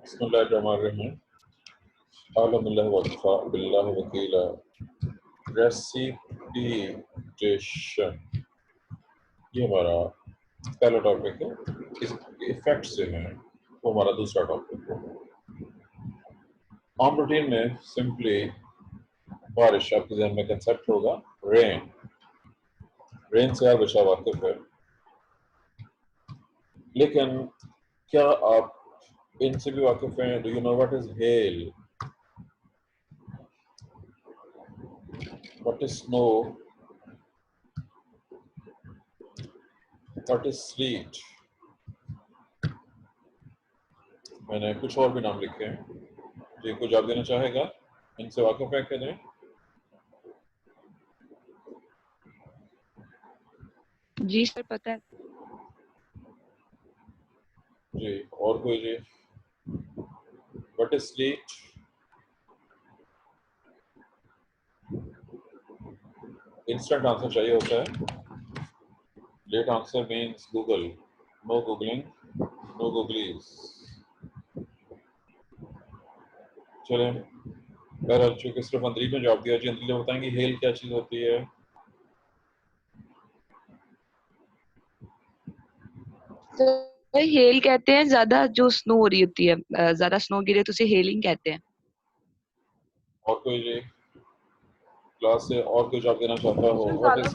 बिस्मिल्लाहिर्रहमानिर्रहीम। अल्हम्दुलिल्लाह वकफ़ा बिल्लाहि वकीला। रेसिपिटेशन, ये हमारा पहला टॉपिक है। इसके इफेक्ट्स जो हैं वो हमारा दूसरा टॉपिक है। आम रूटीन में सिंपली बारिश आपके जहन में कंसेप्ट होगा रेन। रेन से आप बचा वाकिफ है, लेकिन क्या आप इनसे भी वाकिफ हैं? Do you know what is hello, what is snow, what is slit? मैंने कुछ और भी नाम लिखे हैं। जी, कुछ जवाब देना चाहेगा? इनसे वाकिफ है कि नहीं? जी सर, पता है। जी, और कोई? जी, what is sleet? Instant answer चाहिए होता है। Late answer means Google. No googling, no googlies. चलें, बहरहाल चूंकि सिर्फ अंदरी ने जवाब दिया। जी, अंदरी बताएंगे हेल क्या चीज होती है? सर हेल कहते हैं ज्यादा जो स्नो हो रही होती है, ज्यादा स्नो गिरे तो उसे हेलिंग कहते हैं। और कोई? जी, क्लास से और कोई जवाब देना चाहता हो? What is?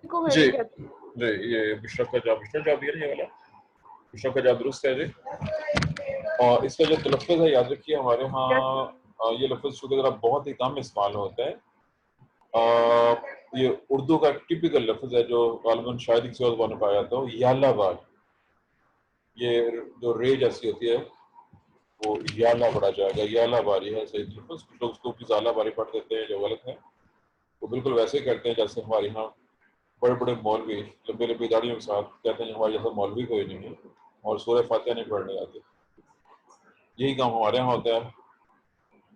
को जी हेलिंग कहते जी, ये बिशरफ का जवाब दिया ना, ये वाला बिशरफ का जवाब दुरुस्त है। जी, और इसका जो तलफ़्फ़ुज़ है याद रखिए, हमारे हैं। यहाँ ये लफ्ज़ चूँकि ज़रा बहुत ही कम इस्तेमाल होता है। ये उर्दू का टिपिकल लफ्ज़ है जो ग़ालिबन शायद किसी और ज़बान में पाया जाता हो, यालाबार। ये जो रे जैसी होती है वो याला पढ़ा जाएगा, यालाबारी है सही लफ्ज़। कुछ लोग उसको भी ज़ालाबारी पढ़ देते हैं, जो गलत है। वो बिल्कुल वैसे ही करते हैं जैसे हमारे यहाँ बड़े बड़े मौलवी लंबी लंबी दाढ़ियों के साथ कहते हैं हमारे जैसा मौलवी कोई नहीं है और सूरह फातिहा नहीं पढ़ने आते। यही काम हमारे यहाँ होता है।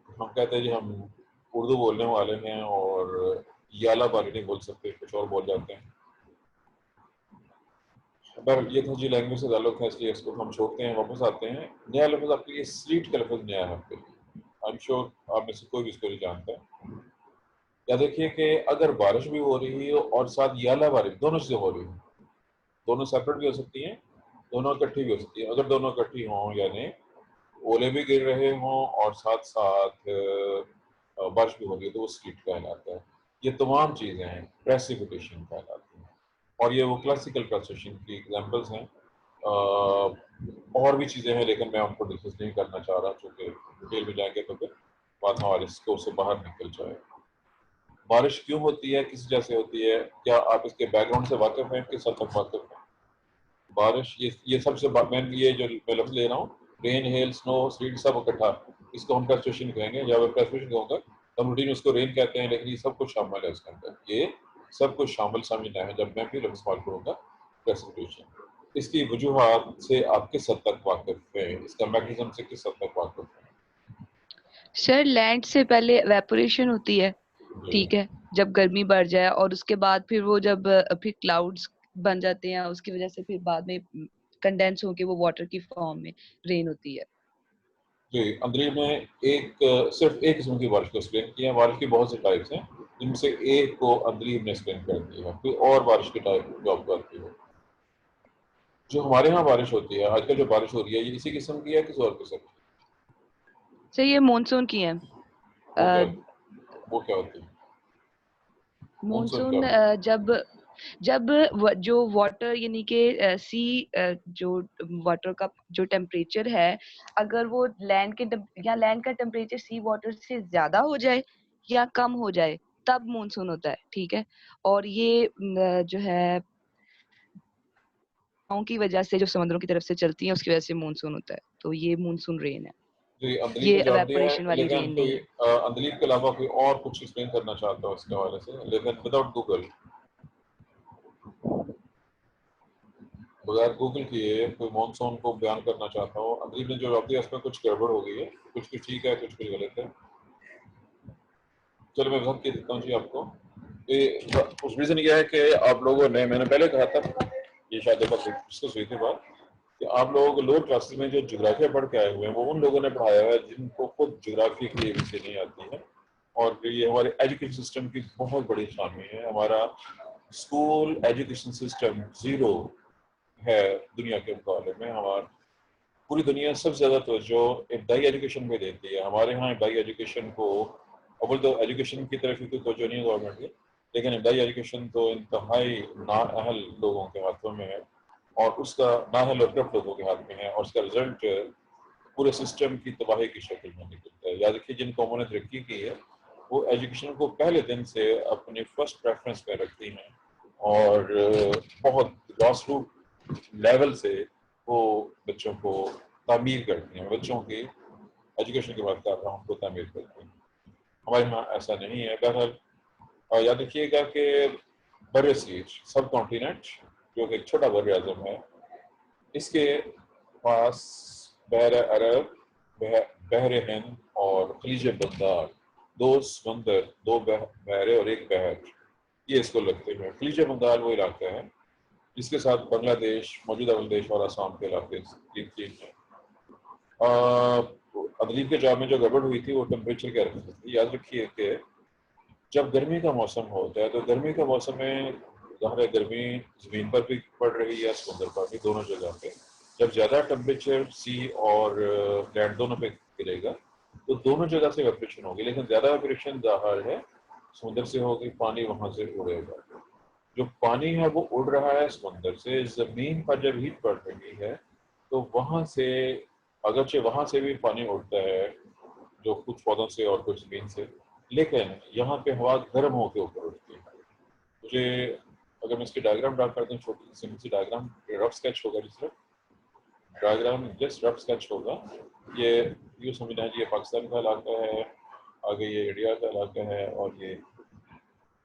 हम कहते हैं जी हम उर्दू बोलने वाले हैं और याला बारी नहीं बोल सकते, कुछ और बोल जाते हैं। पर ये तो जी लैंग्वेज से ताल्लुक है, इसलिए इसको हम छोड़ते हैं, वापस आते हैं। नया लफ्ज़ आपके लिए स्लीट का लफ्ज़ नया है आपके लिए। आई एम श्योर आप में से कोई भी इसको नहीं जानता है। या देखिए कि अगर बारिश भी हो रही है और साथ याला बारी, दोनों चीज़ें हो रही हैं, दोनों सेपरेट भी हो सकती हैं, दोनों इकट्ठी भी हो सकती है। अगर दोनों इकट्ठी हों यानी ओले भी गिर रहे हों और साथ साथ बारिश भी हो रही है, तो वो स्लीट कहलाता है। ये तमाम चीज़ें हैं प्रेसिपिटेशन कहलाती हैं, और ये वो क्लासिकल प्रेसिपिटेशन की एग्जांपल्स हैं। और भी चीज़ें हैं, लेकिन मैं आपको डिस्कस नहीं करना चाह रहा, चूँकि डिटेल में जाएंगे तो फिर बात हमारे स्कोर से बाहर निकल जाए। बारिश क्यों होती है, किस वजह से होती है, क्या आप इसके बैकग्राउंड से वाकिफ़ हैं, किस हद तक वाकिफ़ हैं? बारिश, ये सबसे मेन, ये जो मैं लफ्ज़ ले रहा हूँ, रेन, हेल, स्नो, स्लीट, सब इकट्ठा, इसको हम प्रेसिपिटेशन कहेंगे। या मैं प्रेसिपिटेशन कहूँगा, हम रूटीन उसको रेन कहते हैं, लेकिन ये सब कुछ शामिल है इसके अंदर। ये सब कुछ शामिल समझना है जब मैं भी लफ्ज़ इस्तेमाल करूँगा प्रेसिपिटेशन। इसकी वजूहात से आप किस हद तक वाकिफ़ हैं, इसका मैकेनिज्म से किस हद तक वाकिफ़ हैं? सर लैंड से पहले एवेपोरेशन होती है, जी ठीक है, जब गर्मी बढ़ जाए, और उसके बाद फिर वो जब फिर क्लाउड्स बन जाते हैं, उसकी वजह से फिर बाद में कंडेंस होके वो वाटर की फॉर्म में रेन होती है। जी, अंग्रेजी में सिर्फ एक किस्म की बारिश को एक्सप्लेन किया है। बारिश की बहुत सी टाइप्स हैं, जिनमें से एक को अंग्रेजी ने एक्सप्लेन कर दिया है। कोई और बारिश की टाइप जो आपको आती है? जो हमारे यहाँ बारिश होती है, आजकल जो बारिश हो रही है, ये इसी किस्म की है, किसी और किस्म की? सर ये मानसून की है। वो क्या वो क्या होती है? मानसून क्या मानसून होती है? जब जब जो वाटर यानी कि सी जो वाटर का जो टेम्परेचर है, अगर वो लैंड का टेम्परेचर सी वाटर से ज्यादा हो जाए या कम हो जाए, तब मानसून होता है, ठीक है। और ये जो है हवाओं की वजह से जो समुद्रों की तरफ से चलती है, उसकी वजह से मानसून होता है, तो ये मानसून रेन है। जी, अंदलीब ये ने जवाब दिया एवेपोरेशन है, वाली लेकिन रेन कोई नहीं है। अंदलीब के अलावा कोई और कुछ एक्सप्लेन करना चाहता हो इसके हवाले से, लेकिन विदाउट गूगल, बगैर गूगल किए कोई मानसून को बयान करना चाहता हो? अंदलीब ने जो जवाब दिया उसमें कुछ गड़बड़ हो गई है, कुछ कुछ ठीक है, कुछ कुछ गलत है। चलो मैं वक्त के देता हूँ जी आपको। उस रीज़न यह है कि आप लोगों ने, मैंने पहले कहा था, ये शायद डिस्कस हुई थी बात, कि आप लोग लोअर क्लासेस में जो ज्योग्राफिया पढ़ के आए हुए हैं वो उन लोगों ने पढ़ाया है जिनको खुद ज्योग्राफी की ABC नहीं आती है। और ये हमारे एजुकेशन सिस्टम की बहुत बड़ी खामी है। हमारा स्कूल एजुकेशन सिस्टम जीरो है दुनिया के मुकाबले में। हमारा पूरी दुनिया सबसे ज़्यादा तवज्जो इब्तदाई एजुकेशन पे देती है। हमारे यहाँ इब्तदाई एजुकेशन को अव्वल तो एजुकेशन की तरफ ही कोई तवज्जो नहीं है गवर्नमेंट की, लेकिन इब्तदाई एजुकेशन तो इंतहाई नाअहल लोगों के हाथों में है और उसका नाअहल और करप्ट लोगों के हाथ में है और उसका रिजल्ट पूरे सिस्टम की तबाही की शक्ल में निकलता है। याद रखिए जिन कौमों ने तरक्की की है वो एजुकेशन को पहले दिन से अपने फर्स्ट प्रेफरेंस पे रखती हैं और बहुत ग्रास रूट लेवल से वो बच्चों को तामीर करती हैं, बच्चों की एजुकेशन की बात कर रहा हूँ, उनको तामीर करती हैं। हमारे यहाँ ऐसा नहीं है। बहरहाल याद रखिएगा कि बर सीर सब कॉन्टिनेंट जो कि एक छोटा बर आज़म है, इसके पास बहर अरब, बहर हिंद और खलीज बंगाल, दो समंदर, दो बहरे और एक बहर, ये इसको लगते हैं। खलीज बंगाल वो इलाका है जिसके साथ बांग्लादेश, मौजूदा बांग्लादेश और आसाम के इलाके चीन है। अदलीब के जवाब में जो गड़बड़ हुई थी वो टेम्परेचर के रखी थी। याद रखिए कि जब गर्मी का मौसम होता है तो गर्मी का मौसम में ज़ाहिर है गर्मी ज़मीन पर भी पड़ रही है, समुद्र पर भी, दोनों जगह पे। जब ज़्यादा टेम्परेचर सी और लैंड दोनों पे गिरेगा तो दोनों जगह से वेपरेशन होगी, लेकिन ज़्यादा वेपरेशन ज़ाहिर है समुद्र से होगी, पानी वहाँ से उड़ेगा। जो पानी है वो उड़ रहा है समुद्र से, ज़मीन पर जब हीट पड़ रही है तो वहाँ से, अगरचे वहाँ से भी पानी उड़ता है जो कुछ पौधों से और कुछ ज़मीन से, लेकिन यहाँ पे हवा गर्म होकर ऊपर उठती है। मुझे अगर मैं इसकी डायग्राम ड्रा कर दूँ, छोटी simple C diagram, rough sketch होगा, जिस डायग्राम जस्ट रफ स्केच होगा। ये यूँ समझना है, ये पाकिस्तान का इलाका है, आगे ये इंडिया का इलाका है और ये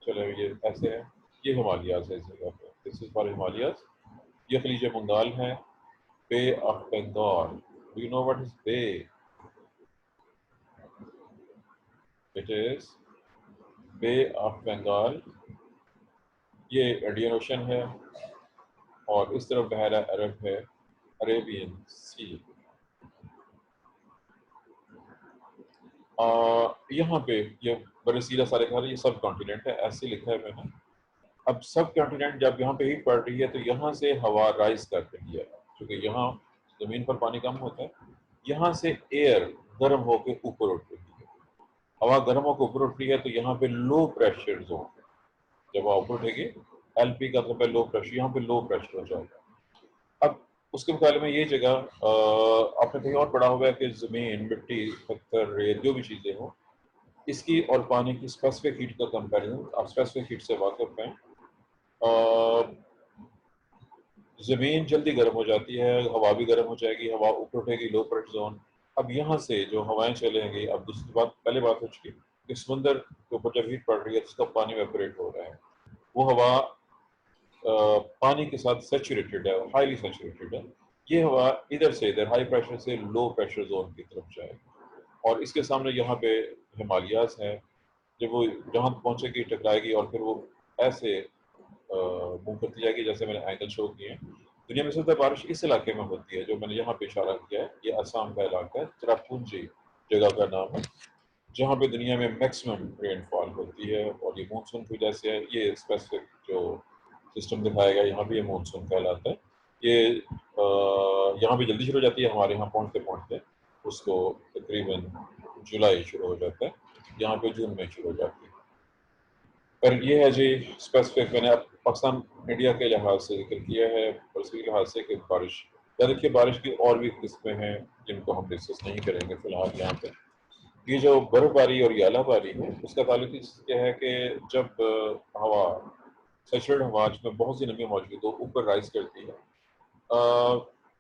चलो ये ऐसे है, ये हिमालयाज है इस जगह पे, दिस इज फॉर हिमालयाज। ये खलीज बंगाल है, bay of Bengal. Do you know what is bay? It is bay of Bengal. ये इंडियन ओशन है और इस तरफ बहरा अरब है, अरेबियन सी। यहाँ पे ये बरसीला सारे घर, ये सब कॉन्टिनेंट है, ऐसे लिखा है मैंने। अब सब कॉन्टिनेंट जब यहाँ पे हीट पड़ रही है तो यहाँ से हवा राइज कर रही है, क्योंकि यहाँ जमीन पर पानी कम होता है। यहाँ से एयर गर्म होकर ऊपर उठ रही है, हवा गर्म होकर ऊपर उठ रही है तो यहाँ पे लो प्रेशर जोन, जब हवा ऊपर उठेगी LP का मतलब लो प्रेशर, यहाँ पे लो प्रेशर हो जाएगा। अब उसके मुकाबले में ये जगह आपने कहीं और पढ़ा होगा कि जमीन, मिट्टी, पत्थर, रेत, जो भी चीजें हो, इसकी और पानी की स्पेसिफिक हीट का कंपैरिजन आप स्पेसिफिक हीट से वाकिफ हैं। जमीन जल्दी गर्म हो जाती है, हवा भी गर्म हो जाएगी, हवा ऊपर उठेगी, लो प्रेशर जोन। अब यहाँ से जो हवाएं चलेंगी, अब दूसरी बात, पहले बात हो चुकी कि समुंदर के ऊपर जब हीट पड़ रही है तो उसका पानी वेपोरेट हो रहा है, वो हवा पानी के साथ सेचुरेटेड है, हाईली सेचुरेटेड है। ये हवा इधर से इधर हाई प्रेशर से लो प्रेशर जोन की तरफ जाएगी और इसके सामने यहाँ पे हिमालयाज है। जब वो जहाँ पहुँचेगी टकराएगी और फिर वो ऐसे मूव करती जाएगी जैसे मैंने एंगल शो किए हैं। दुनिया में सबसे बारिश इस इलाके में होती है जो मैंने यहाँ पे इशारा किया है, ये असम का इलाका है, चिरापुंजी जगह का नाम है, जहाँ पे दुनिया में मैक्सिमम रेनफॉल होती है और ये मानसून की वजह से है। ये स्पेसिफिक जो सिस्टम दिखाएगा यहाँ पे ये मानसून कहलाता है। ये यहाँ पे जल्दी शुरू हो जाती है, हमारे यहाँ पहुँचते पहुँचते उसको तकरीबन जुलाई शुरू हो जाता है, यहाँ पे जून में शुरू हो जाती है। पर ये है जी स्पेसिफिक, मैंने अब पाकिस्तान इंडिया के लिहाज से जिक्र किया है और इसी लिहाज से कि बारिश, या देखिए बारिश की और भी किस्में हैं जिनको हम डिस्कस नहीं करेंगे फिलहाल यहाँ पे। ये जो बर्फबारी और यालाबारी है उसका ताल्लुक इससे है कि जब हवा सेचुरेटेड हवा जिसमें बहुत सी नमी मौजूद हो ऊपर राइज करती है।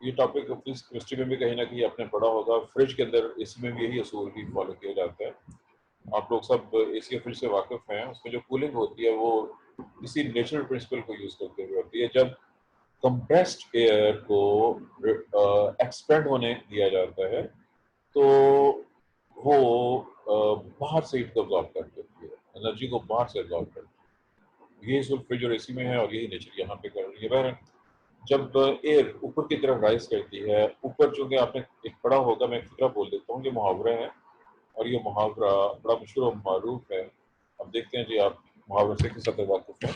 ये टॉपिक केमिस्ट्री में भी कहीं ना कहीं आपने पढ़ा होगा, फ्रिज के अंदर इसमें भी यही असूल ही फॉलो किया जाता है। आप लोग सब एसी फ्रिज से वाकिफ हैं, उसमें जो कूलिंग होती है वो इसी नेचुरल प्रिंसिपल को यूज करते हुए होती है। जब कंप्रेस्ड एयर को एक्सपेंड होने दिया जाता है तो वो बाहर से हीट को अब्जॉर्ब कर देती है, एनर्जी को बाहर से अब्जॉर्ब करती है। यही असूल फ्रिज और एसी में है और यही नेचर यहाँ पे कर रही है। बहरहाल जब एयर ऊपर की तरफ राइज करती है, ऊपर चूंकि आपने एक पढ़ा होगा, मैं एक फिक्रा बोल देता हूँ, ये मुहावरा है और ये मुहावरा बड़ा मशहूर और मारूफ है। अब देखते हैं जी आप मुहावरे से किस हद तक वाकिफ है।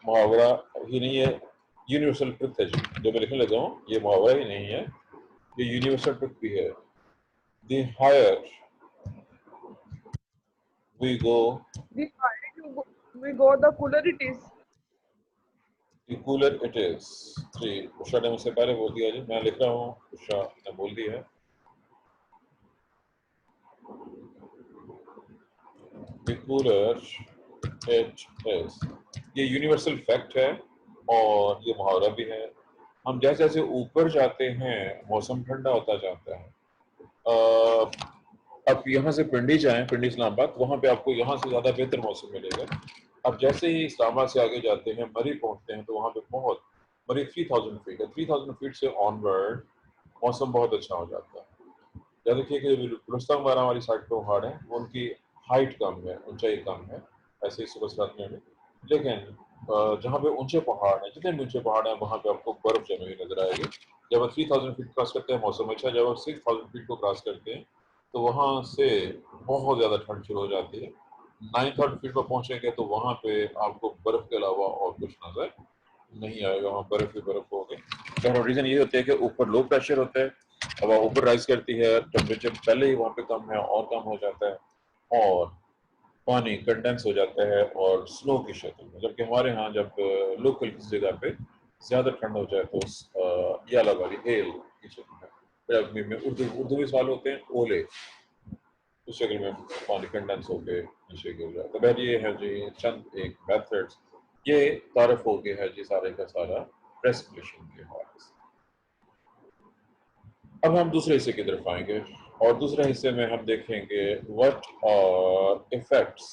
मुहावरा ही नहीं है, यूनिवर्सल ट्रुथ है जी, जो मैं लिखने लगा हूँ ये मुहावरा ही नहीं है, ये यूनिवर्सल ट्रुथ भी है। The higher we go, The higher we go, the cooler it is. The cooler it is. जी, उषा ने मुझसे पहले बोल दिया जी, मैं लिख रहा हूँ, उषा ने बोल दी है। द कूलर इट इज, ये यूनिवर्सल फैक्ट है और ये मुहावरा भी है। हम जैसे जैसे ऊपर जाते हैं मौसम ठंडा होता जाता है। आप यहाँ से पिंडी जाएं, पिंडी इस्लामाबाद, वहाँ पे आपको यहाँ से ज़्यादा बेहतर मौसम मिलेगा। अब जैसे ही इस्लामाबाद से आगे जाते हैं, मरी पहुँचते हैं, तो वहाँ पे बहुत, मरी 3000 फीट है, 3000 फीट से ऑनवर्ड मौसम बहुत अच्छा हो जाता है। या देखिए कि रुस्तम वाला वाली साइड पे पहाड़ है, वो उनकी हाइट कम है, ऊंचाई कम है, ऐसे ही सुबह रात में भी। लेकिन जहाँ पे ऊंचे पहाड़ हैं, जितने भी ऊंचे पहाड़ हैं, वहाँ पे आपको बर्फ जमी हुई नजर आएगी। जब आप 3000 फीट क्रॉस करते हैं मौसम अच्छा, जब आप 6000 फीट को क्रॉस करते हैं तो वहाँ से बहुत ज़्यादा ठंड शुरू हो जाती है। 9000 फीट पर पहुंचेंगे तो वहाँ पे आपको बर्फ के अलावा और कुछ नजर नहीं आएगा, वहाँ बर्फ ही बर्फ होगी। तो रीजन ये होता है कि ऊपर लो प्रेशर होता है, हवा ऊपर राइज करती है, टेम्परेचर पहले ही वहाँ पे कम है और कम हो जाता है और पानी कंडेंस हो जाता है और स्नो की शक्ल में। जबकि हमारे यहाँ जब लोकल किसी जगह पे ज्यादा ठंड हो जाए तो याला वाली हेल की शक्ल में, फिर अरबी में उर्दू उर्दू में सवाल होते हैं ओले, उस शक्ल में पानी कंडेंस होकर नीचे गिर जाता है। बहर ये है जी चंद एक मेथड्स, ये तारफ हो गया है जी सारे का सारा प्रेसिपिटेशन के हवाले से। अब हम दूसरे हिस्से की तरफ आएंगे और दूसरे हिस्से में हम देखेंगे what are effects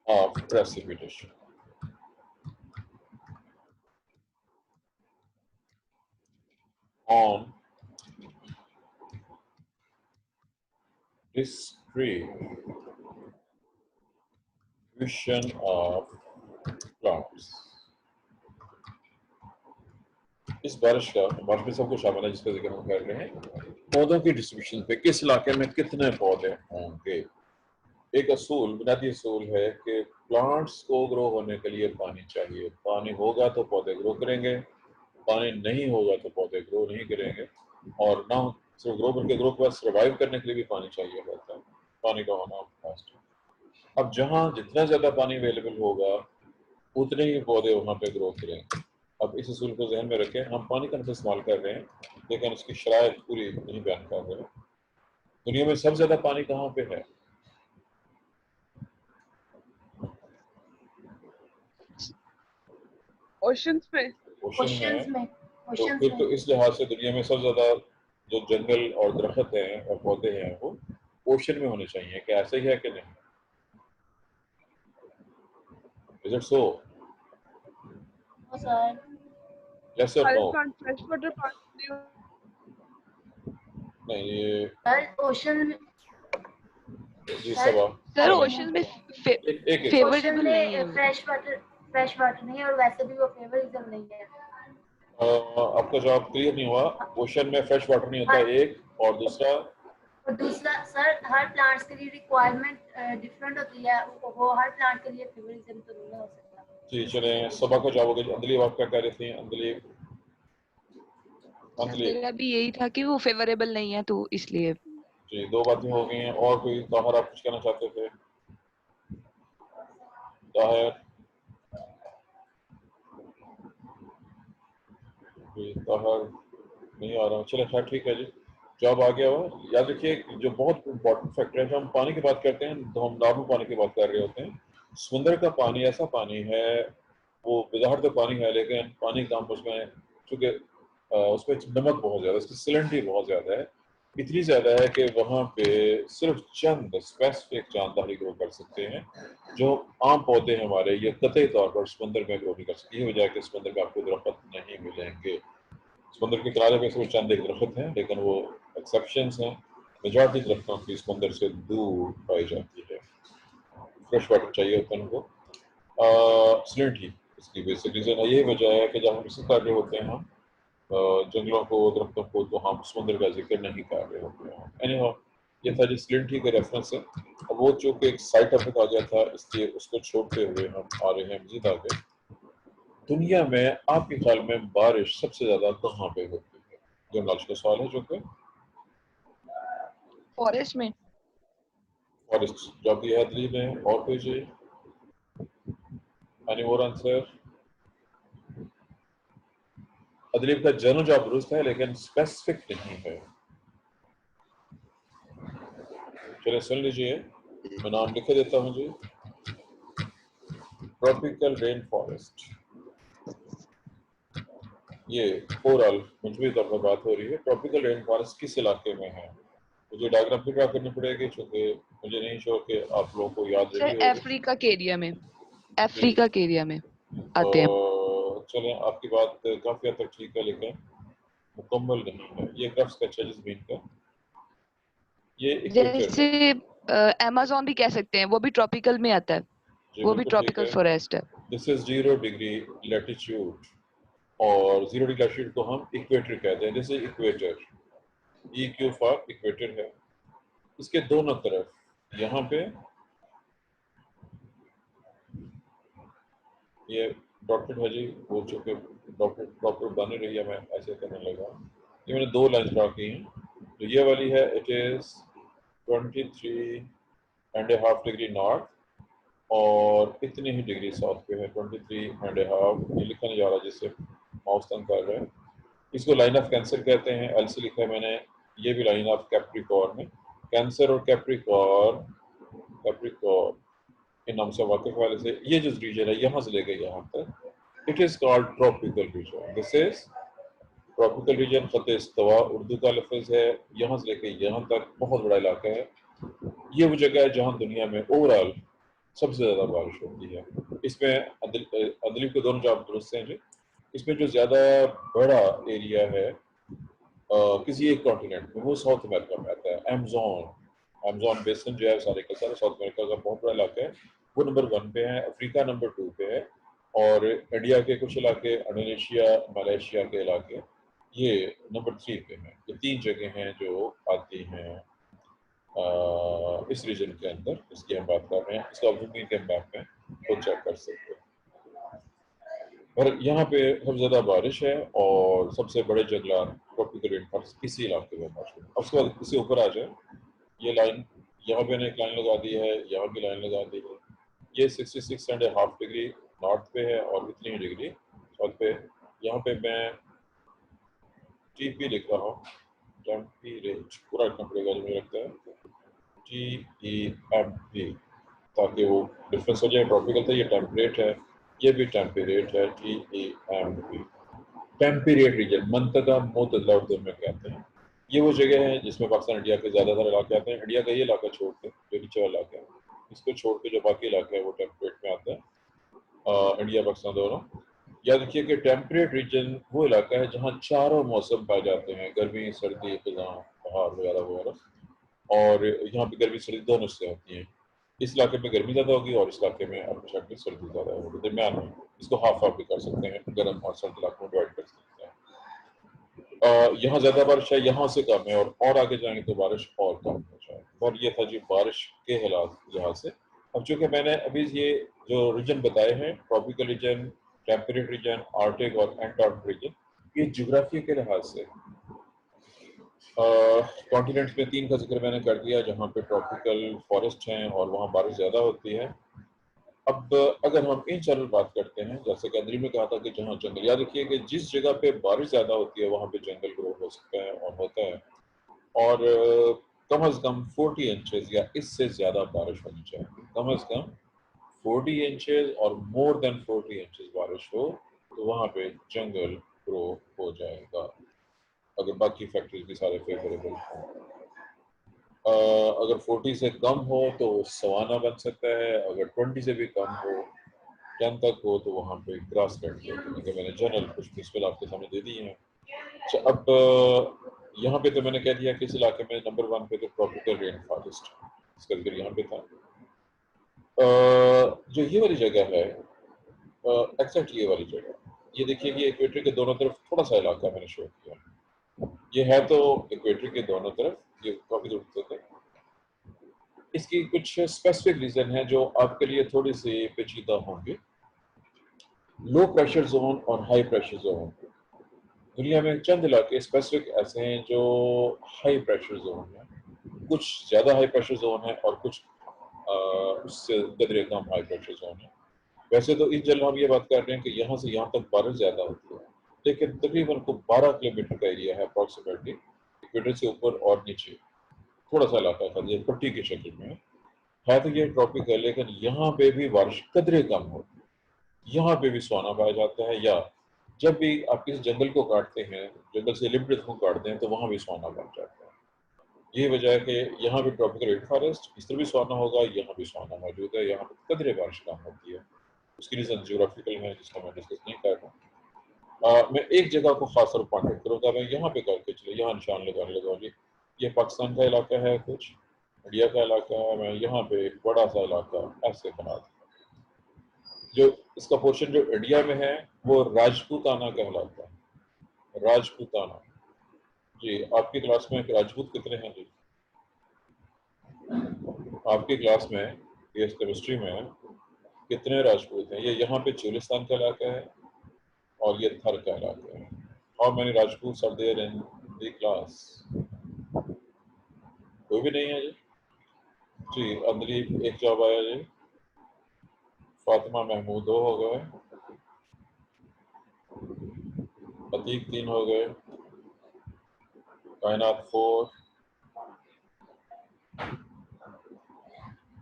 of precipitation on distribution of plants. इस बारिश में सब कुछ शामिल है जिसका जिक्र हम कर रहे हैं। पौधों की डिस्ट्रीब्यूशन पे किस इलाके में कितने पौधे होंगे। एक असूल, बुनियादी असूल है कि प्लांट्स को ग्रो होने के लिए पानी चाहिए। पानी होगा तो पौधे ग्रो करेंगे, पानी नहीं होगा तो पौधे ग्रो नहीं करेंगे। और ना सिर्फ ग्रो करके, ग्रो के बाद सर्वाइव करने के लिए भी पानी चाहिए होता है। पानी का होना मस्ट है। अब जहाँ जितना ज्यादा पानी अवेलेबल होगा उतने ही पौधे वहाँ पे ग्रो करेंगे। अब इस असूल को जहन में रखें, हम पानी का नफा इस्तेमाल कर रहे हैं लेकिन उसकी शराइत पूरी नहीं बयान कर रहे हैं। दुनिया में सबसे ज्यादा पानी कहाँ पे है? Oceans में. ओशन में। तो फिर तो इस लिहाज से दुनिया में सबसे ज्यादा जो जंगल और दरख्त हैं और पौधे हैं वो ओशन में होने चाहिए। क्या ऐसा ही है कि नहीं? Is it so? यस और सारे नो? plant fresh water पानी. नहीं, ये ओशन जी सबा सर चलें। ओशन में एक फेवरेबल ओशन नहीं है में वो। फ्रेश वाटर नहीं है और वैसे भी वो फेवरेबल नहीं है। आपका जवाब क्लियर नहीं हुआ। ओशन में फ्रेश वाटर नहीं होता एक, और दूसरा और दूसरा सर, हर प्लांट्स के लिए रिक्वायरमेंट डिफरेंट होती है, वो हर प्लांट के लिए फेवरेबल तो नहीं हो सकता। जी चलें, सबा का जवाब होगा। अंदली आप क्या कह रही थी? अंदली मेरा भी यही था कि वो फेवरेबल नहीं है तो इसलिए। जी, दो बातें हो गई हैं। और कोई ताहिर आप कुछ कहना चाहते थे? ताहिर जी, ताहिर नहीं आ रहा। चलो खैर ठीक है जी, जवाब आ गया हुआ। याद रखिए जो बहुत इंपॉर्टेंट फैक्टर है, जब हम पानी की बात करते हैं तो हम नॉर्मल पानी की बात कर रहे होते हैं। समुद्र का पानी ऐसा पानी है, वो बेदार तो पानी है लेकिन पानी कम, उसमें चूंकि उसमें नमक बहुत ज्यादा, उसकी सैलिनिटी बहुत ज्यादा है। इतनी ज्यादा है कि वहाँ पे सिर्फ चंद स्पेसिफिक जानदारी ग्रो कर सकते हैं जो आम पौधे हमारे ये कतई तौर पर समुद्र में ग्रो नहीं कर सकते। ये वजह है कि समुद्र में आपको दरख्त नहीं मिलेंगे। समुद्र के किनारे पे सिर्फ चंद एक दरख्त हैं लेकिन वो एक्सेप्शंस हैं। मेजॉरिटी दरख्तों की समुद्र से दूर पाई जाती है। फ्रेश वाटर चाहिए होता है उनको। सलिंटी इसकी बेसिक रीजन है। यही वजह है कि जब हम इससे कर रहे होते हैं हम जंगलों को, दरख्तों को, तो हम समुद्र का जिक्र नहीं कर रहे होते हैं। एनीहाउ ये था जी सलिंटी के रेफरेंस से। अब वो चूँकि एक साइड टॉपिक आ गया था, इसलिए उसको छोड़ते हुए हम आ रहे हैं मजीद आगे। दुनिया में आपके ख्याल में बारिश सबसे ज्यादा कहाँ पे होती है? जो नॉलेज का सवाल है, जो कि फॉरेस्ट में। फॉरेस्ट जवाब दिया है दिलीप ने। और कोई जी? Any more answer? दिलीप का जनरल जवाब दुरुस्त है लेकिन स्पेसिफिक नहीं है। चलिए सुन लीजिए, मैं नाम लिख देता हूँ जी। ट्रॉपिकल रेन फॉरेस्ट, ये ओवरऑल मजबूरी तौर पर बात हो रही है। ट्रॉपिकल रेन फॉरेस्ट किस इलाके में है? मुझे डायग्राम फिर ड्रा करनी पड़ेगी क्योंकि मुझे नहीं श्योर कि आप लोगों को याद सर रही होगी। अफ्रीका के एरिया में, अफ्रीका के एरिया में आते हैं। चलें, आपकी बात काफी हद तक ठीक है लेकिन मुकम्मल नहीं है। ये ग्राफ स्केच है जमीन का, ये इक्वेटर जैसे है अमेज़न भी कह सकते हैं, वो भी ट्रॉपिकल में आता है, जी, वो भी बिल्कुल ठीक ट्रॉपिकल है। फॉरेस्ट है। दिस इज 0 डिग्री लैटिट्यूड और 0 डिग्री लैटिट्यूड को हम इक्वेटर कहते हैं। जैसे equator, E Q for equator है। इसके दोनों तरफ यहाँ पे ये डॉक्टर है जी, वो चूंकि डॉक्टर प्रॉपर बने रही है, मैं ऐसे करने लगा। ये मैंने दो लाइन ड्रा की हैं। तो ये वाली है, इट इज 23.5 डिग्री नॉर्थ और इतनी ही डिग्री साउथ पे है, 23.5। ये लिखा नहीं जा रहा जिससे माउस तंग कर रहा है। इसको लाइन ऑफ कैंसर कहते हैं, एल से लिखा है मैंने। ये भी लाइन ऑफ कैप्रिकॉर्न है। कैंसर और कैप्रिकॉर्न के नाम से वाकिफ वाले से ये जो रीजन है यहाँ से लेके यहाँ तक, it is called tropical region. This is tropical region. खत इस्तवा उर्दू का लफ्ज है, यहाँ से लेके यहाँ तक बहुत बड़ा इलाका है। ये वो जगह है जहाँ दुनिया में ओवरऑल सबसे ज्यादा बारिश होती है। इसमें अदली के दोनों जवाब दुरुस्त हैं जी। इसमें जो ज्यादा बड़ा एरिया है किसी एक कॉन्टिनेंट में, वो साउथ अमेरिका में आता है। अमेज़न बेसिन जो है सारे का सारा साउथ अमेरिका का बहुत बड़ा इलाका है। वो नंबर 1 पे है, अफ्रीका नंबर 2 पे है और इंडिया के कुछ इलाके, इंडोनेशिया, मलेशिया के इलाके ये नंबर 3 पे हैं। ये 3 जगह हैं जो आती हैं इस रीजन के अंदर, इसकी हम बात कर रहे हैं। इसको आप जमीन के मैप में खुद चेक कर सकते हैं। और यहाँ पे सबसे ज़्यादा बारिश है और सबसे बड़े जंगलात ट्रॉपिकल रेन फॉरेस्ट इसी इलाके में मौजूद है। अब उसके बाद इससे ऊपर आ जाए, ये लाइन यहाँ पे एक लाइन लगा दी है, यहाँ भी लाइन लगा दी है। ये 66.5 डिग्री नॉर्थ पे है और इतनी डिग्री साउथ पे। यहाँ पे मैं टीपी लिख रहा हूँ, टेम्परेट पूरा लिखना पड़ेगा जो मुझे लगता है, TEMP, ताकि वो डिफरेंस हो जाए। ट्रॉपिकल था, ये टेम्परेट है, ये भी टेम्परेट है, TEMP। टेम्परेट रीजन, मंतका मोतदला उर्दू में कहते हैं। ये वो जगह है जिसमें पाकिस्तान इंडिया के ज़्यादातर इलाके आते हैं। इंडिया का ये इलाका छोड़ के, जो नीचे वाला इलाका है, इसको छोड़ के जो बाकी इलाके हैं वो टेम्परेट में आते हैं। इंडिया पाकिस्तान दोनों। याद रखिए कि टेम्परेट रीजन वो इलाका है जहाँ चारों मौसम पाए जाते हैं, गर्मी, सर्दी, खिज़ां, बहार वगैरह वगैरह। और यहाँ पे गर्मी सर्दी दोनों से होती हैं। इस इलाके में गर्मी ज़्यादा होगी और इस इलाके में अनफॉर्चुनेटली सर्दी ज़्यादा होगी, दरमियान में। इसको हाफ हाफ भी कर सकते हैं, गर्म और सर्द इलाकों में डिवाइड कर सकते हैं। यहाँ ज़्यादा बारिश है, यहाँ से कम है और आगे जाएंगे तो बारिश और कम हो जाए। और ये था जी बारिश के हालात लिहाज से। अब चूँकि मैंने अभी ये जो रीजन बताए हैं, tropical region, temperate region, Arctic और एंटार्क्टिक रीजन, ये ज्योग्राफी के लिहाज से कॉन्टिनेंट्स में 3 का जिक्र मैंने कर दिया जहाँ पे ट्रॉपिकल फॉरेस्ट हैं और वहाँ बारिश ज़्यादा होती है। अब अगर हम इन जनरल बात करते हैं, जैसे कि अंदरी में कहा था कि जहाँ जंगल, याद रखिए कि जिस जगह पे बारिश ज़्यादा होती है वहाँ पे जंगल ग्रो हो सकता है और होता है। और कम अज़ कम 40 इंचेस या इससे ज़्यादा बारिश होनी चाहिए। कम अज़ कम 40 इंचेस और मोर देन 40 इंचेस बारिश हो तो वहाँ पे जंगल ग्रो हो जाएगा, अगर बाकी फैक्टर्स भी सारे फेवरेबल हों। अगर 40 से कम हो तो सवाना बन सकता है, अगर 20 से भी कम हो, 10 तक हो, तो वहाँ पे ग्रास लैंड है। मैंने जनरल कुछ प्रिंसिपल आपके सामने दे दिए हैं। अच्छा, अब यहाँ पे तो मैंने कह दिया कि इस इलाके में नंबर 1 पे तो ट्रॉपिकल रेन फॉरेस्ट, इसका जिक्र यहाँ पे था। जो ये वाली जगह है, एक्सेप्ट ये वाली जगह, ये देखिए कि इक्वेटर के दोनों तरफ थोड़ा सा इलाका मैंने शो किया। ये है तो इक्वेटर के दोनों तरफ, ये काफी दूर तक है। इसकी कुछ स्पेसिफिक रीजन है जो आपके लिए थोड़ी सी पेचीदा होंगे। लो प्रेशर जोन और हाई प्रेशर जोन, दुनिया में चंद इलाके स्पेसिफिक ऐसे हैं जो हाई प्रेशर जोन है, कुछ ज्यादा हाई प्रेशर जोन है और कुछ उससे कदरे कम हाई प्रेशर जोन है। वैसे तो इन जनरल हम ये बात कर रहे हैं कि यहाँ से यहाँ तक बारिश ज्यादा होती है, लेकिन तकरीबन को 12 किलोमीटर का एरिया है अप्रॉक्सीमेटली, इक्वेटर से ऊपर और नीचे थोड़ा सा इलाका था ये पट्टी की शक्ल में है तो ये ट्रॉपिकल, लेकिन यहाँ पे भी बारिश कदरे कम होती है, यहाँ पे भी सोना पाया जाता है। या जब भी आप किसी जंगल को काटते हैं, जंगल से लिमिटेड को काटते हैं, तो वहाँ भी सोना बन जाता है। ये वजह है कि यहाँ भी ट्रॉपिकल रेड फॉरेस्ट, इस तरह भी सोना होगा, यहाँ भी सोना मौजूद है, यहाँ पे कदरे बारिश कम होती है। उसकी रीजन ज्योग्राफिकल है जिसका मैं डिस्कस नहीं कर रहा। मैं एक जगह को खास तौर पॉइंट आउट करूँगा, मैं यहाँ पे करके चले, यहाँ निशान लगाने लगाऊंगी। ये पाकिस्तान का इलाका है, कुछ इंडिया का इलाका है, मैं यहाँ पे एक बड़ा सा इलाका ऐसे बना दूँ। जो इसका पोर्शन जो इंडिया में है वो राजपूताना कहलाता है, राजपूताना। जी, आपकी क्लास में राजपूत कितने हैं जी? आपकी क्लास में ये केमिस्ट्री में कितने राजपूत हैं? ये यहाँ पे चोलिस्तान का इलाका है और ये थर का इलाका है। How many Rajput are there in the class? कोई भी नहीं है जी? जी, अंदरी एक जवाब आया जी, फातिमा महमूद 2 हो गए, अतीक 3 हो गए, कायनात 4।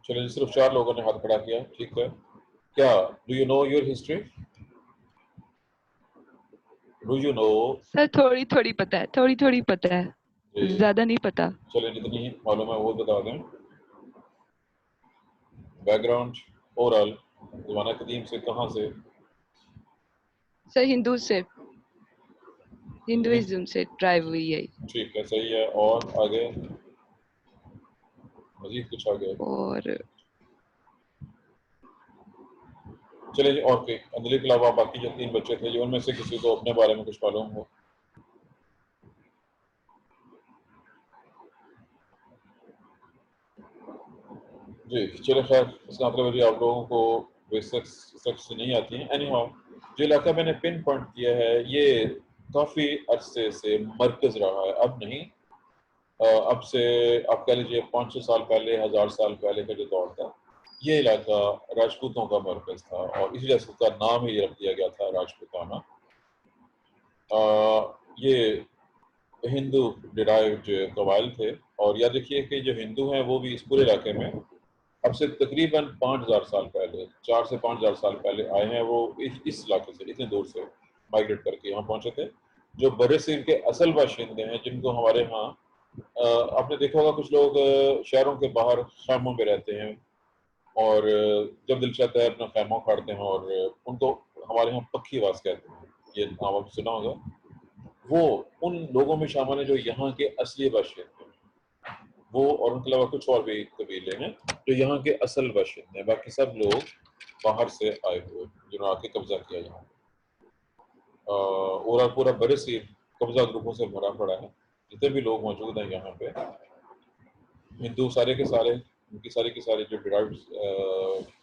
चलिए, सिर्फ 4 लोगों ने हाथ खड़ा किया, ठीक है। क्या do you know your history? Do you no? Sir थोड़ी थोड़ी पता है, थोड़ी थोड़ी पता है, जी, ज्यादा नहीं पता। चलिए जितनी मालूम है वो बता दें। बैकग्राउंड ओवरऑल ज़माना कदीम से कहाँ से? सर हिंदू से, हिंदुइज्म से ड्राइव हुई है। ठीक है, सही है। और आगे मजीद कुछ आगे? और चलिए जी, और के अंजलि के अलावा बाकी जो 3 बच्चे थे, जो उनमें से किसी को अपने बारे में कुछ मालूम हो? जी, चलिए खैर, इसका मतलब है आप लोगों को बेसिक्स नहीं आती हैं। एनीहाउ, जो इलाका मैंने पिन पॉइंट किया है ये काफ़ी अरसे से मरकज़ रहा है, अब नहीं। अब से आप कह लीजिए 500 साल पहले, 1000 साल पहले का जो दौर था, ये इलाका राजपूतों का मरकज़ था और इसी वजह से उसका नाम ही रख दिया गया था राजपूताना। ये हिंदू डिराइव्ड कबाइल थे और याद रखिए कि जो हिंदू हैं वो भी इस पूरे इलाके में अब से तकरीबन 5000 साल पहले, 4 से 5000 साल पहले आए हैं। वो इस इलाके से इतने दूर से माइग्रेट करके यहाँ पहुंचे थे। जो बरसीम के असल बाशिंदे हैं, जिनको हमारे यहाँ आपने देखा होगा कुछ लोग शहरों के बाहर खैमों में रहते हैं और जब दिल चाहता है अपना खैमा उखाड़ते हैं और उनको हमारे यहाँ पक्की आवाज कहते हैं, ये नाम आपने सुना होगा। वो उन लोगों में शामिल है जो यहाँ के असली बाशिंदे हैं। वो और उनके अलावा कुछ और भी कबीले हैं जो यहाँ के असल बाशिंदे हैं, बाकी सब लोग बाहर से आए हुए जिन्होंने आके कब्जा किया यहाँ। और पूरा बरसीम कब्जा ग्रुपों से भरा पड़ा है। जितने भी लोग मौजूद हैं यहाँ पे, हिंदू सारे के सारे, उनकी सारी की सारी जो डिराइव्ड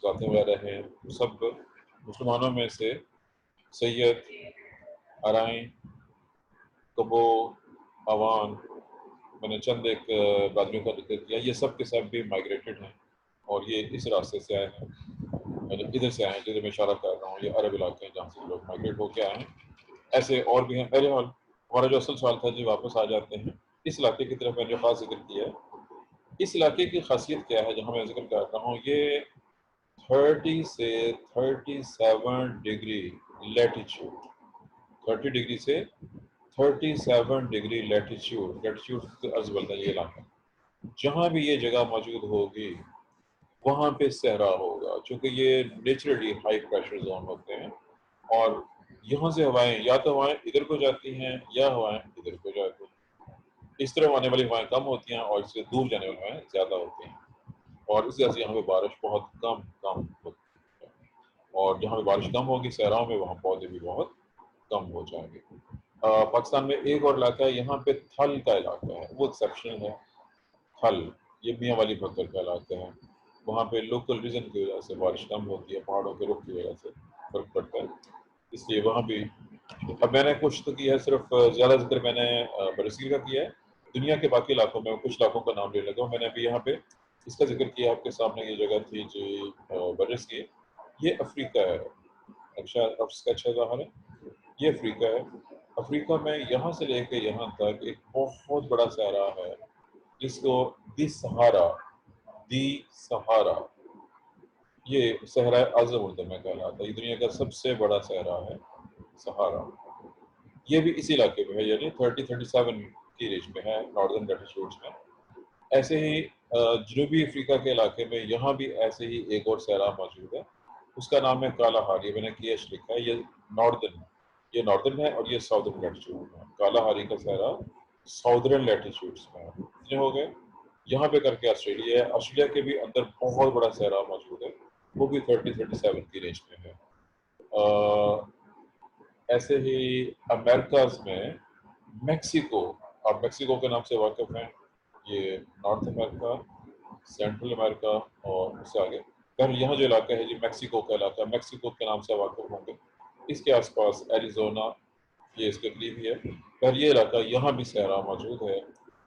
जातें वगैरह हैं, सब मुसलमानों में से सैयद, अराइन, कबो, अवान, मैंने चंद एक बादलों का जिक्र किया, ये सब के सब भी माइग्रेटेड हैं और ये इस रास्ते से आए हैं, मतलब इधर से आए हैं जिधर मैं इशारा कर रहा हूँ। ये अरब इलाके हैं जहाँ से लोग माइग्रेट होकर आए हैं। ऐसे और भी हैं। पहले हमारा जो असल सवाल था जी, वापस आ जाते हैं इस इलाके की तरफ। मैंने जो खास जिक्र किया है, इस इलाके की खासियत क्या है जहाँ मैं जिक्र कर रहा हूँ, ये 30 से 37 डिग्री लैटिट्यूड, 30 डिग्री से 37 डिग्री लैटिट्यूड, लैटिट्यूड अर्ज बोलता है ये इलाका। जहाँ भी ये जगह मौजूद होगी वहाँ पे सहरा होगा, क्योंकि ये नेचुरली हाई प्रेशर जोन होते हैं और यहाँ से हवाएं या तो हवाएं इधर को जाती हैं या हवाएं इधर को जाती हैं। इस तरफ आने वाली हवाएं कम होती हैं और इससे दूर जाने वाली हवाएं ज़्यादा होती हैं। और इस वजह से यहाँ पे बारिश बहुत कम होती है, और जहाँ पे बारिश कम होगी सहराओं में, वहाँ पौधे भी बहुत कम हो जाएंगे। पाकिस्तान में एक और इलाका है, यहाँ पे थल का इलाका है, वो एक्सेप्शनल है। थल ये मियाँ वाली पत्थर का इलाका है, वहाँ पे लोकल रीजन की वजह से बारिश कम होती है, पहाड़ों के रुख की वजह से फर्क पड़ता है, इसलिए वहाँ भी। अब मैंने कुछ तो किया है, सिर्फ ज़्यादा जिक्र मैंने बरसीर का किया है। दुनिया के बाकी इलाकों में कुछ इलाकों का नाम ले लगा हूँ। मैंने अभी यहाँ पे इसका जिक्र किया आपके सामने, ये जगह थी जी बरसीर, ये अफ्रीका है। अच्छा, अब इसका अच्छा उदाहरण है, ये अफ्रीका है। अफ्रीका में यहाँ से लेके यहाँ तक एक बहुत बड़ा सहरा है, जिसको दी सहारा, ये सहरा आज़म उर्दू में कहलाता है। ये दुनिया का सबसे बड़ा सहरा है, सहारा। ये भी इसी इलाके में है, यानी 30-37 की रेंज में है, नॉर्दर्न लैटिट्यूड्स में। ऐसे ही जनूबी अफ्रीका के इलाके में यहाँ भी ऐसे ही एक और सहरा मौजूद है, उसका नाम है कालाहारी। मैंने KH लिखा है, ये नॉर्दर्न है और ये साउदर्न लैटिट्यूड में है। कालाहारी का सहरा साउदर्न लैटिट्यूड्स में है। इतने हो गए। यहाँ पे करके ऑस्ट्रेलिया है, ऑस्ट्रेलिया के भी अंदर बहुत बड़ा सहरा मौजूद है, वो भी 30-37 की रेंज में है। ऐसे ही अमेरिकाज में मैक्सिको, आप मैक्सिको के नाम से वाकिफ हैं, ये नॉर्थ अमेरिका, सेंट्रल अमेरिका और उससे आगे। पर यहाँ जो इलाका है, ये मैक्सिको का इलाका, मैक्सिको के नाम से वाकिफ होंगे। इसके आसपास एरिजोना, ये इसके करीब ही है। पर ये इलाका, यहाँ भी सहरा मौजूद है।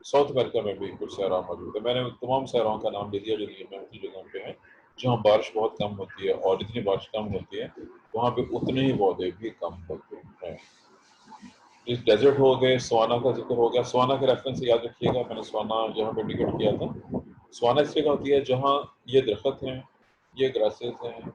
साउथ अमेरिका में भी कुछ सहरा मौजूद है। मैंने तमाम सहराओं का नाम ले दिया जो दुनिया में उतनी जगहों पे हैं जहाँ बारिश बहुत कम होती है, और जितनी बारिश कम होती है वहाँ पे उतने ही पौधे भी कम होते हैं। इस डेजर्ट हो गए, सवाना का जिक्र हो गया। सवाना के रेफरेंस से याद रखिएगा, मैंने सवाना यहाँ पे इंडिकेट किया था। सवाना इस जगह होती है जहाँ ये दरख्त हैं, ये ग्रासेस हैं,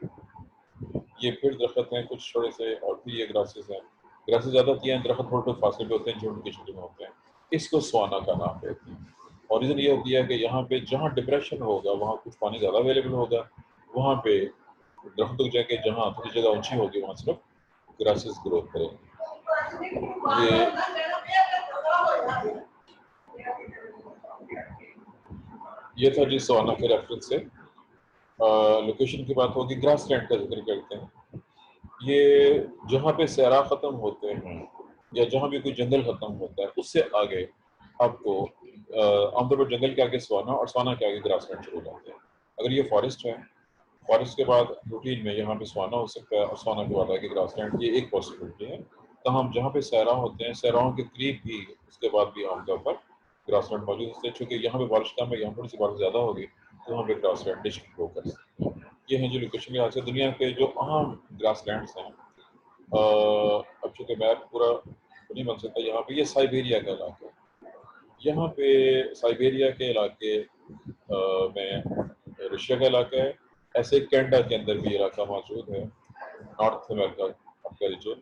ये फिर दरख्त हैं कुछ थोड़े से, और फिर ये ग्रासेस हैं। ग्रासेस ज़्यादा होती हैं, दरख्त थोड़े फासले पे होते हैं, झुंड के शक्ल में होते हैं। इसको सवाना का नाम देते हैं। और रीज़न ये होती है कि यहाँ पे जहाँ डिप्रेशन होगा वहाँ कुछ पानी ज़्यादा अवेलेबल होगा, वहाँ पे दरख्त उग जाएंगे। जहाँ थोड़ी जगह ऊंची होगी वहाँ सिर्फ ग्रासेस ग्रोथ करेंगे। ये था जी सवाना के रेफरेंस से। लोकेशन की बात होगी, ग्रास लैंड का जिक्र करते हैं। ये जहाँ पे सहरा ख़त्म होते हैं या जहाँ भी कोई जंगल ख़त्म होता है, उससे आगे आपको आमतौर पर जंगल के आगे सवाना और सवाना के आगे ग्रास लैंड शुरू हो जाते हैं। अगर ये फॉरेस्ट है, फॉरेस्ट के बाद रूटीन में यहाँ पे सवाना हो सकता है और सवाना के बाद आगे ग्रास लैंड, ये एक पॉसिबिलिटी है। तो हम जहाँ पे सहरा होते हैं, सहराओं के करीब भी उसके बाद भी आमतौर पर ग्रास लैंड मौजूद है। चूँकि यहाँ पे बारिश कम है, यहाँ थोड़ी सी बारिश ज़्यादा होगी, तो वहाँ पे ग्रास लैंड डिश ग्रो कर सकते हैं। ये हैं जो लोकेशन के हाथ से दुनिया के जो अहम ग्रास लैंड्स हैं। अब चूँकि मैप पूरा नहीं बन सकता, यहाँ पे ये साइबेरिया का इलाका है। यहाँ पे साइबेरिया के इलाके में रशिया का इलाका है। ऐसे कनाडा के अंदर भी इलाका मौजूद है, नॉर्थ अमेरिका का रीजन।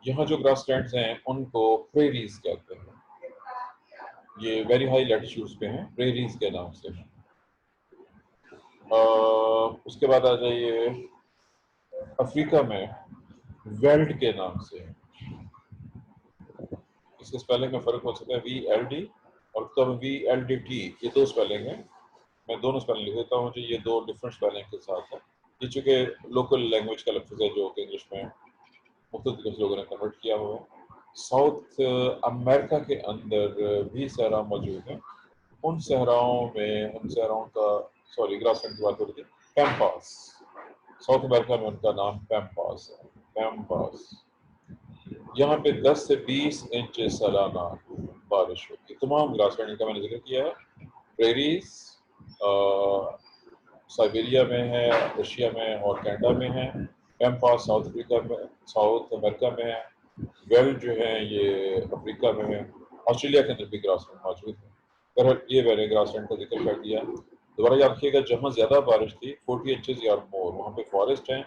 यहाँ जो ग्रास लैंड्स हैं उनको प्रेरीज कहते हैं। ये वेरी हाई लैटिट्यूड्स पे हैं, प्रेरीज के नाम से। उसके बाद आ जाइए अफ्रीका में वेल्ड के नाम से। इसके स्पेलिंग में फ़र्क हो सकता है, VLD और तब VLDT, ये दो स्पेलिंग हैं। मैं दोनों स्पेलिंग लिख देता हूँ जी, ये दो डिफरेंट स्पेलिंग के साथ है। ये चूँकि लोकल लैंग्वेज का लफ्ज़ है जो कि इंग्लिश में मुख्तलिफ तरीके से लोगों ने कन्वर्ट किया हुआ है। साउथ अमेरिका के अंदर भी सहरा मौजूद हैं। उन सहराओं का ग्रासलैंड की बात हो रही थी, पैम्पास। साउथ अमेरिका में उनका नाम पैम्पास है, पैम्पास। यहाँ पे 10 से 20 इंच सालाना बारिश होती है। तमाम ग्रासलैंड का मैंने जिक्र किया है। प्रेरीज साइबेरिया में है, रशिया में और कनाडा में है। पैम्पास साउथ अमेरिका में है। वेल्ड जो है ये अफ्रीका में है। ऑस्ट्रेलिया के अंदर भी ग्रासलैंड मौजूद है। पर ये मैंने ग्रासलैंड का जिक्र कर दिया। दोबारा याद रखिएगा, जहाँ ज़्यादा बारिश थी 40 इंचेस या मोर, वहाँ पे फॉरेस्ट हैं।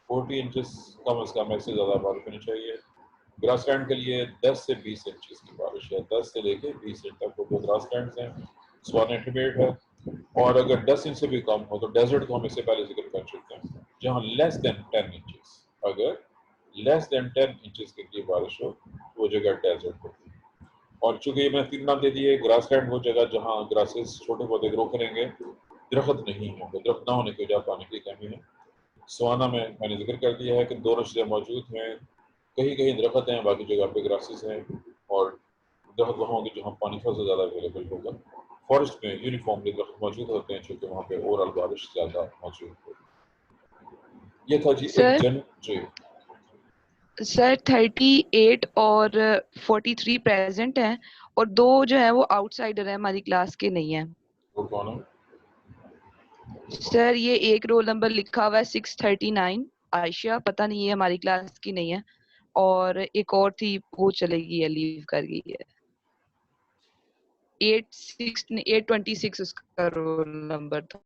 40 इंचेस कम से कम, इससे ज़्यादा बारिश होनी चाहिए। ग्रासलैंड के लिए 10 से 20 इंचेस की बारिश है, 10 से लेके 20 इंच तक वो ग्रासलैंड हैं। सवाना इंटरमीडिएट है। और अगर 10 इंच से भी कम हो तो डेजर्ट को हम इससे पहले जिक्र कर चुके हैं, जहाँ लेस देन 10 इंचेस, अगर लेस देन 10 इंचेस की बारिश हो वो जगह डेजर्ट होती है। और चूंकि मैं 3 नाम दे दिए, ग्रासलैंड वो जगह जहाँ ग्रासेस छोटे पौधे ग्रो करेंगे, दरख्त नहीं होंगे। दरख्त ना होने की वजह पानी की कमी है। सवाना में मैंने जिक्र कर दिया है कि दोनों चीज़ें मौजूद हैं, कहीं कहीं दरख्त हैं, बाकी जगह पे ग्रासेस हैं, और दरख्त वहाँ होंगे जहाँ पानी थोड़ा सा ज़्यादा अवेलेबल होगा। फॉरेस्ट में यूनिफॉर्मली दरख्त मौजूद होते हैं क्योंकि वहाँ पे ओवरऑल बारिश ज़्यादा मौजूद होगी। ये था जी एक सर जी। सर 38 और 43 प्रेजेंट हैं और 2 जो है वो आउटसाइडर है, हमारी क्लास के नहीं है। वो कौन है? सर ये एक रोल नंबर लिखा हुआ है 639 आयशा, पता नहीं ये हमारी क्लास की नहीं है, और एक और थी वो चली गई है, लीव कर गई है। 826 उसका रोल नंबर था।